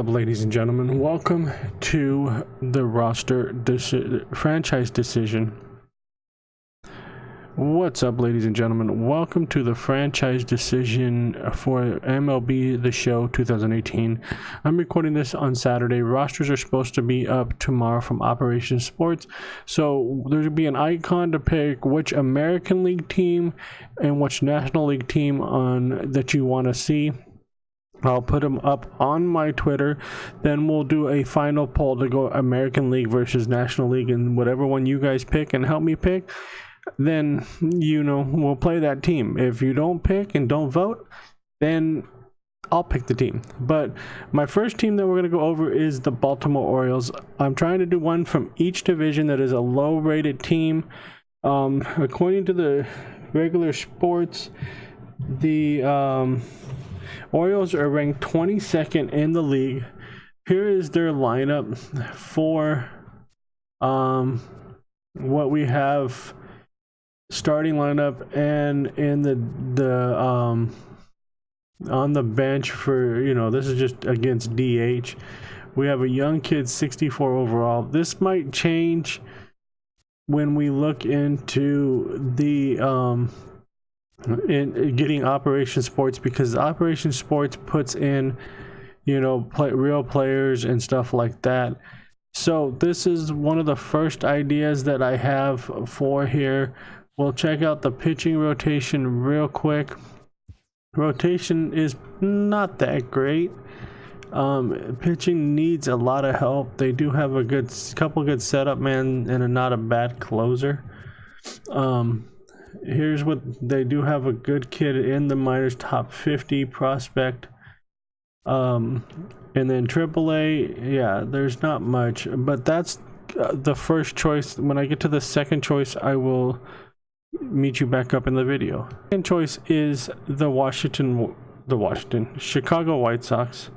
up, ladies and gentlemen? Welcome to the franchise decision. What's up, ladies and gentlemen? Welcome to the franchise decision for MLB The Show 2018. I'm recording this on Saturday. Rosters are supposed to be up tomorrow from Operation Sports. So there'll be an icon to pick which American League team and which National League team that you want to see. I'll put them up on my Twitter. Then we'll do a final poll to go American League versus National League, and whatever one you guys pick and help me pick, then we'll play that team. If you don't pick and don't vote, then I'll pick the team. But my first team that we're going to go over is the Baltimore Orioles. I'm trying to do one from each division that is a low rated team. According to the regular sports, the Orioles are ranked 22nd in the league. Here is their lineup for what we have starting lineup, and in the on the bench for, this is just against DH. We have a young kid, 64 overall. This might change when we look into the in getting Operation Sports, because Operation Sports puts in real players and stuff like that. So this is one of the first ideas that I have for here. We'll check out the pitching rotation real quick. Rotation is not that great. Pitching needs a lot of help. They do have a couple good setup men and not a bad closer. Here's what they do have: a good kid in the minors, top 50 prospect. And then AAA, yeah, there's not much, but that's the first choice. When I get to the second choice, I will meet you back up in the video. Second choice is the Chicago White Sox.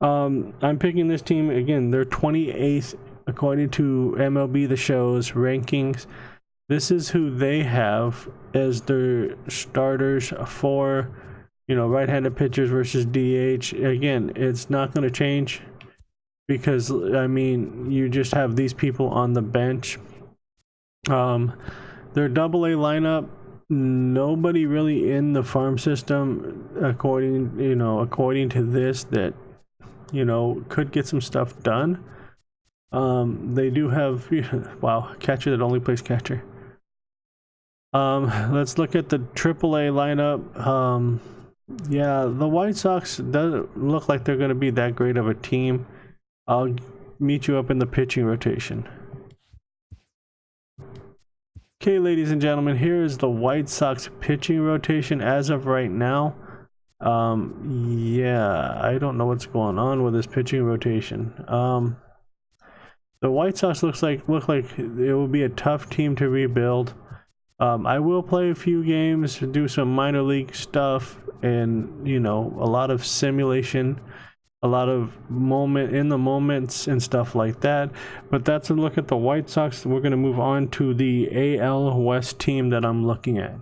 I'm picking this team again. They're 28th according to MLB The Show's rankings. This is who they have as their starters for, right-handed pitchers versus DH. Again, it's not going to change because, you just have these people on the bench. Their AA lineup, nobody really in the farm system, according to this, that, could get some stuff done. They do have, catcher that only plays catcher. Let's look at the AAA lineup. Yeah, the White Sox doesn't look like they're going to be that great of a team. I'll meet you up in the pitching rotation. Okay, ladies and gentlemen, here is the White Sox pitching rotation as of right now. Yeah, I don't know what's going on with this pitching rotation. The White Sox look like it will be a tough team to rebuild. I will play a few games, do some minor league stuff, and a lot of simulation, a lot of moments and stuff like that. But that's a look at the White Sox. We're going to move on to the AL West team that I'm looking at.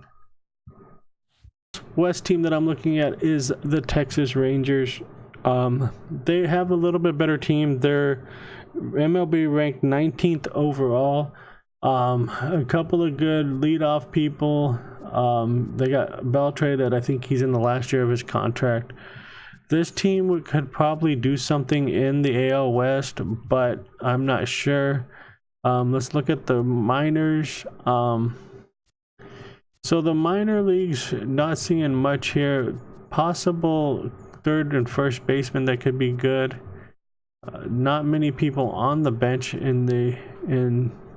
West team that I'm looking at is the Texas Rangers. They have a little bit better team. They're MLB ranked 19th overall. A couple of good leadoff people. They got Beltre, that I think he's in the last year of his contract. This team could probably do something in the AL West, but I'm not sure. Let's look at the minors. So the minor leagues, not seeing much here. Possible third and first baseman that could be good. Not many people on the bench in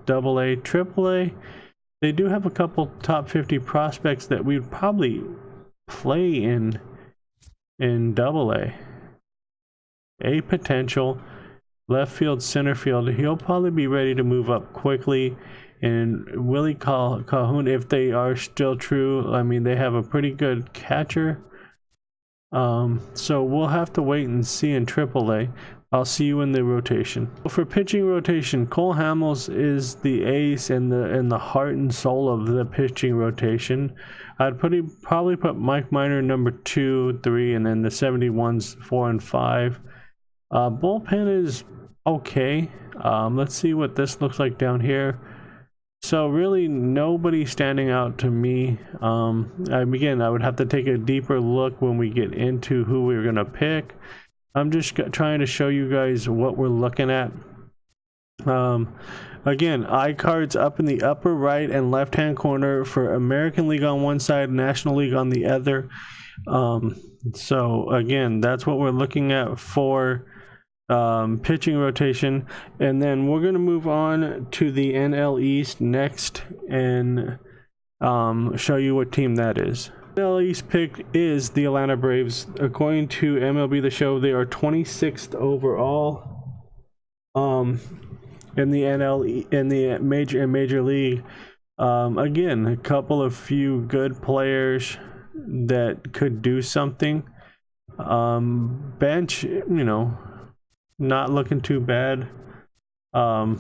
AA, AAA. They do have a couple top 50 prospects that we'd probably play in AA. A potential left field, center field. He'll probably be ready to move up quickly. And Willie Calhoun, if they are still true, they have a pretty good catcher. So we'll have to wait and see in AAA. I'll see you in the rotation. For pitching rotation, Cole Hamels is the ace and the heart and soul of the pitching rotation. I'd probably put Mike Minor number 2, 3, and then the 71s 4 and 5. Bullpen is okay. Let's see what this looks like down here. So really nobody standing out to me. Again, I would have to take a deeper look when we get into who we're gonna pick. I'm just trying to show you guys what we're looking at. Again, iCards up in the upper right and left hand corner for American League on one side, National League on the other. So again, that's what we're looking at for pitching rotation, and then we're going to move on to the NL East next and show you what team that is. NL East pick is the Atlanta Braves. According to MLB The Show, they are 26th overall in the NL, in the major league. Again, a couple of few good players that could do something. Bench, you know, not looking too bad. In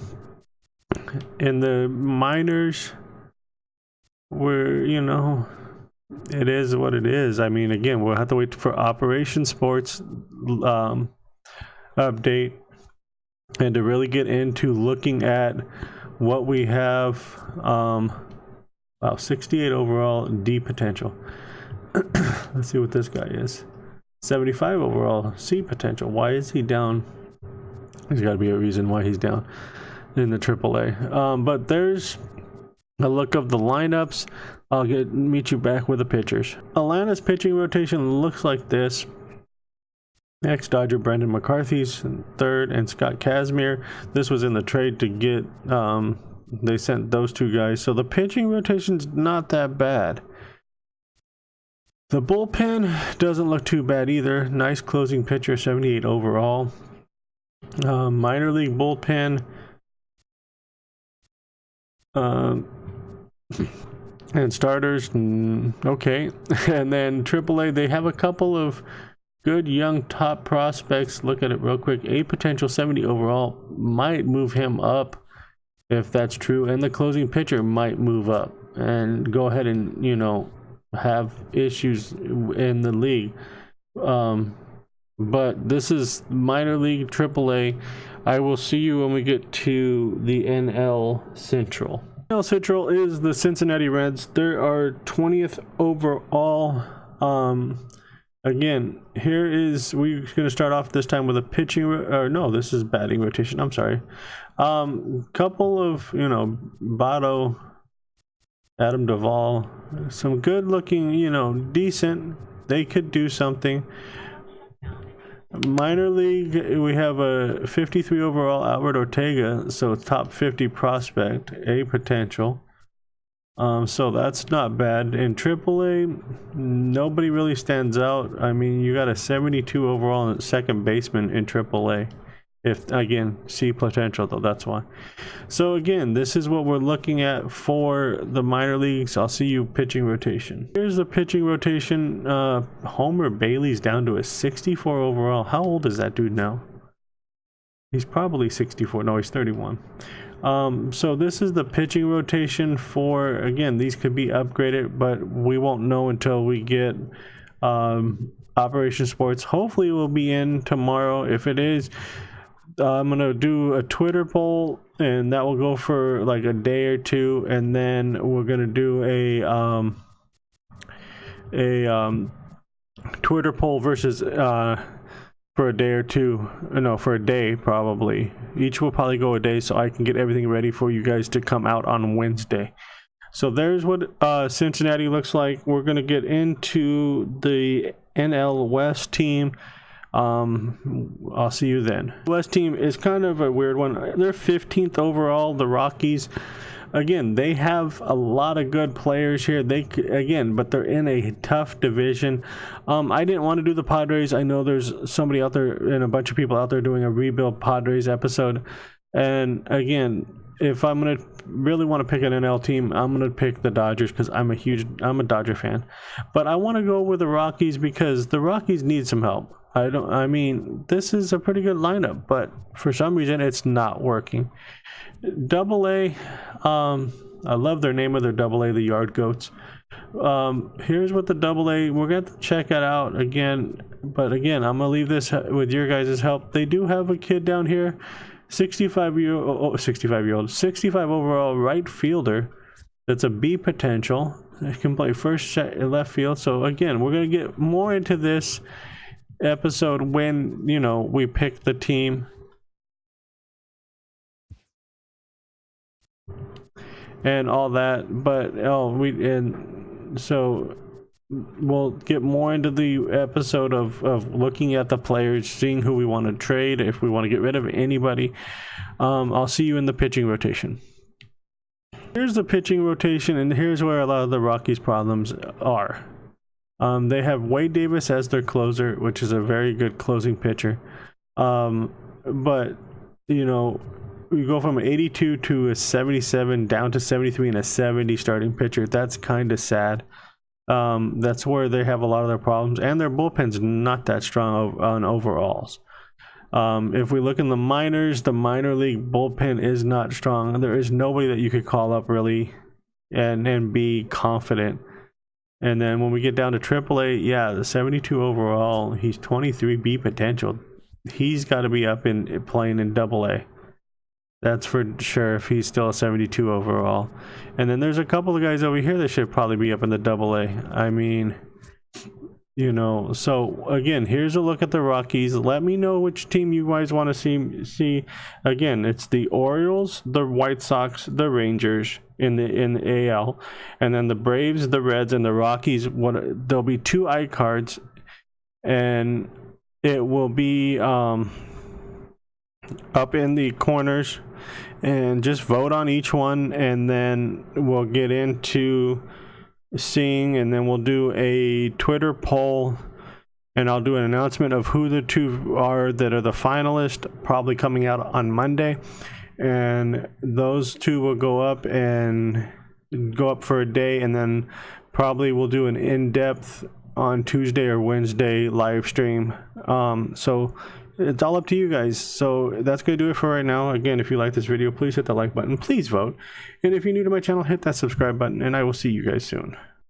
the minors, we're, you know, it is what it is. I mean, again, we'll have to wait for Operation Sports update and to really get into looking at what we have. Wow, 68 overall D potential. Let's see what this guy is. 75 overall C potential. Why is he down? There's got to be a reason why he's down in the AAA. But there's a look of the lineups. I'll meet you back with the pitchers. Atlanta's pitching rotation looks like this. Ex-Dodger Brendan McCarthy's in third, and Scott Kazmir. This was in the trade to get. They sent those two guys, so the pitching rotation's not that bad. The bullpen doesn't look too bad either. Nice closing pitcher, 78 overall. Minor league bullpen. And starters, okay. And then AAA, they have a couple of good young top prospects. Look at it real quick. A potential 70 overall might move him up if that's true. And the closing pitcher might move up and go ahead and, you know, have issues in the league. But this is minor league AAA. I will see you when we get to the NL Central. NL Central is the Cincinnati Reds. They are 20th overall. Again, here is, we're going to start off this time with a pitching, or no, this is batting rotation. I'm sorry. Couple of, you know, Votto, Adam Duvall, some good looking, you know, decent. They could do something. Minor league, we have a 53 overall Albert Ortega, so top 50 prospect, a potential. So that's not bad. In AAA, nobody really stands out. I mean, you got a 72 overall second baseman in AAA. If, again, see potential though, that's why. So again, this is what we're looking at for the minor leagues. I'll see you pitching rotation. Here's the pitching rotation. Homer Bailey's down to a 64 overall. How old is that dude now? He's probably 64. No, he's 31. So this is the pitching rotation for, again, these could be upgraded, but we won't know until we get Operation Sports. Hopefully it will be in tomorrow. If it is, I'm gonna do a Twitter poll, and that will go for like a day or two, and then we're gonna do a Twitter poll versus for a day or two. No, for a day probably. Each will probably go a day, so I can get everything ready for you guys to come out on Wednesday. So there's what Cincinnati looks like. We're gonna get into the NL West team. I'll see you then. West team is kind of a weird one. They're 15th overall, the Rockies. Again, they have a lot of good players here. But they're in a tough division. I didn't want to do the Padres. I know there's somebody out there and a bunch of people out there doing a rebuild Padres episode. And again, if I'm gonna really want to pick an NL team, I'm gonna pick the Dodgers because I'm a Dodger fan. But I want to go with the Rockies because the Rockies need some help. I mean, this is a pretty good lineup, but for some reason it's not working. Double A, I love their name of their Double A, the Yard Goats. Here's what the AA, we're going to check it out again, but again, I'm gonna leave this with your guys' help. They do have a kid down here, 65 overall right fielder. That's a B potential. He can play first, left field. So again, we're gonna get more into this episode when, you know, we pick the team. And all that, but so we'll get more into the episode of looking at the players, seeing who we want to trade, if we want to get rid of anybody. I'll see you in the pitching rotation. Here's the pitching rotation, and here's where a lot of the Rockies' problems are. They have Wade Davis as their closer, which is a very good closing pitcher. But, you know, we go from an 82 to a 77 down to 73 and a 70 starting pitcher. That's kind of sad. That's where they have a lot of their problems, and their bullpen's not that strong on overalls. If we look in the minors, the minor league bullpen is not strong. There is nobody that you could call up really and be confident. And then when we get down to AAA, yeah, the 72 overall, he's 23 B potential. He's got to be up in playing in AA. That's for sure, if he's still a 72 overall. And then there's a couple of guys over here that should probably be up in the AA. I mean, you know, so again, here's a look at the Rockies. Let me know which team you guys want to see. Again, it's the Orioles, the White Sox, the Rangers in the AL, and then the Braves, the Reds, and the Rockies. There'll be 2 iCards, and it will be up in the corners, and just vote on each one, and then we'll get into seeing, and then we'll do a Twitter poll, and I'll do an announcement of who the 2 are that are the finalists, probably coming out on Monday, and those 2 will go up for a day, and then probably we'll do an in-depth on Tuesday or Wednesday live stream. So it's all up to you guys. So that's gonna do it for right now. Again, if you like this video, please hit the like button, please vote, and if you're new to my channel, hit that subscribe button, and I will see you guys soon.